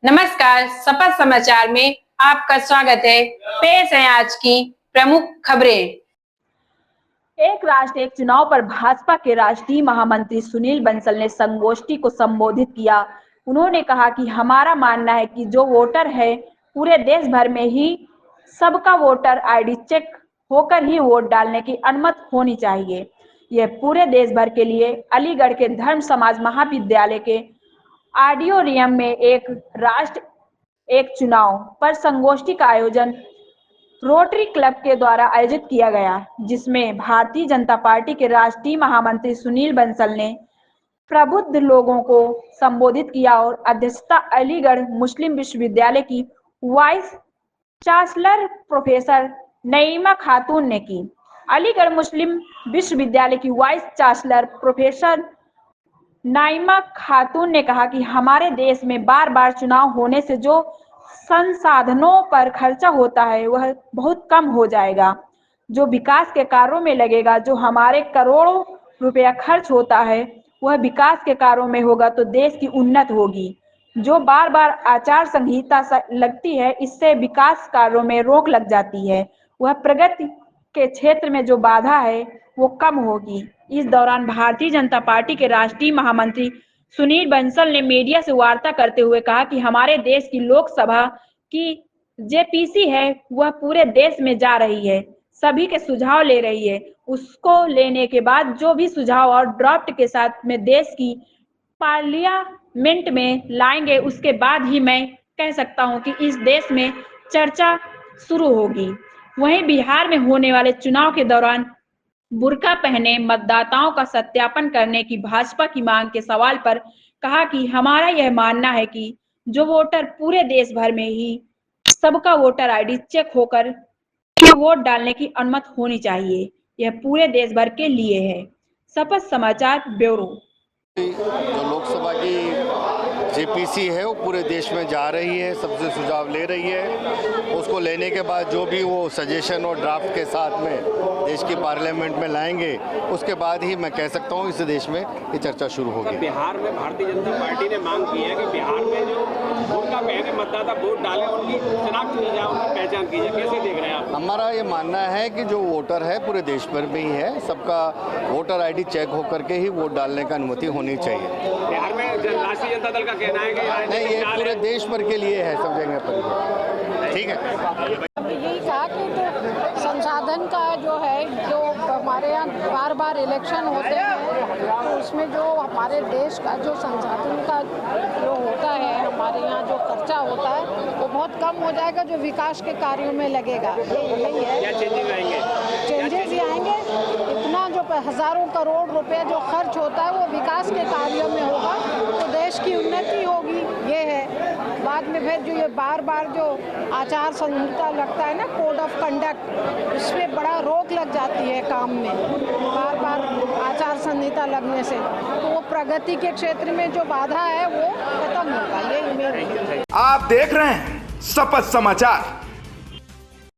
नमस्कार, शपथ समाचार में आपका स्वागत है। पेश है आज की प्रमुख खबरें। एक राष्ट्र एक चुनाव पर भाजपा के राष्ट्रीय महामंत्री सुनील बंसल ने संगोष्ठी को संबोधित किया। उन्होंने कहा कि हमारा मानना है कि जो वोटर है पूरे देश भर में ही सबका वोटर आईडी चेक होकर ही वोट डालने की अनुमति होनी चाहिए। यह पूरे देश भर के लिए अलीगढ़ के धर्म समाज महाविद्यालय के ऑडिटोरियम में एक राष्ट्र एक चुनाव पर संगोष्ठी का आयोजन रोटरी क्लब के द्वारा आयोजित किया गया, जिसमें भारतीय जनता पार्टी के राष्ट्रीय महामंत्री सुनील बंसल ने प्रबुद्ध लोगों को संबोधित किया और अध्यक्षता अलीगढ़ मुस्लिम विश्वविद्यालय की वाइस चांसलर प्रोफेसर नईमा खातून ने की। अलीगढ़ मुस्लिम विश्वविद्यालय की वाइस चांसलर प्रोफेसर नाइमा खातून ने कहा कि हमारे देश में बार बार चुनाव होने से जो संसाधनों पर खर्चा होता है वह बहुत कम हो जाएगा। जो विकास के कार्यों में लगेगा, जो हमारे करोड़ों रुपया खर्च होता है वह विकास के कार्यों में होगा तो देश की उन्नति होगी। जो बार बार आचार संहिता लगती है, इससे विकास कार्यों में रोक लग जाती है। वह प्रगति के क्षेत्र में जो बाधा है वो कम होगी। इस दौरान भारतीय जनता पार्टी के राष्ट्रीय महामंत्री सुनील बंसल ने मीडिया से वार्ता करते हुए कहा कि हमारे देश की लोकसभा की जेपीसी है वह पूरे देश में जा रही है, सभी के सुझाव ले रही है। उसको लेने के बाद जो भी सुझाव और ड्राफ्ट के साथ में देश की पार्लियामेंट में लाएंगे, उसके बाद ही मैं कह सकता हूं कि इस देश में चर्चा शुरू होगी। वहीं बिहार में होने वाले चुनाव के दौरान बुर्का पहने मतदाताओं का सत्यापन करने की भाजपा की मांग के सवाल पर कहा कि हमारा यह मानना है कि जो वोटर पूरे देश भर में ही सबका वोटर आईडी चेक होकर वोट डालने की अनुमति होनी चाहिए। यह पूरे देश भर के लिए है। शपथ समाचार ब्यूरो। जो लोकसभा की जेपीसी है वो पूरे देश में जा रही है, सबसे सुझाव ले रही है। उसको लेने के बाद जो भी वो सजेशन और ड्राफ्ट के साथ में देश की पार्लियामेंट में लाएंगे, उसके बाद ही मैं कह सकता हूँ इस देश में ये चर्चा शुरू होगी। बिहार में भारतीय जनता पार्टी ने मांग की है कि बिहार में जो बुर्का पहने मतदाता वोट डालें, उनकी शनाख्त की जाए, उनकी पहचान की जाए। कैसे देख रहे हैं आप? हमारा ये मानना है कि जो वोटर है पूरे देश भर में ही है, सबका वोटर आईडी चेक होकर के ही वोट डालने का अनुमति होनी चाहिए। बिहार में राष्ट्रीय जनता दल का कहना है कि नहीं, ये पूरे देश भर के लिए है, सब जगह पर। ठीक है, यही कहा कि जो संसाधन का जो है, जो हमारे यहाँ बार बार इलेक्शन होते हैं तो उसमें जो हमारे देश का जो संसाधन का जो होता है, हमारे यहाँ जो खर्चा होता है वो बहुत कम हो जाएगा, जो विकास के कार्यों में लगेगा। यही है। क्या चेंजेस आएंगे? चेंजेस ही आएंगे। इतना जो हजारों करोड़ रुपए जो खर्च होता है वो विकास के कार्यों में होगा तो देश की उन्नति होगी। ये है। बाद में फिर जो ये बार बार जो आचार संहिता लगता है ना, कोड ऑफ कंडक्ट, इसमें बड़ा रोक लग जाती है काम में, बार बार आचार संहिता लगने से, तो वो प्रगति के क्षेत्र में जो बाधा है वो खत्म होगा। ये मेरी। आप देख रहे हैं शपथ समाचार।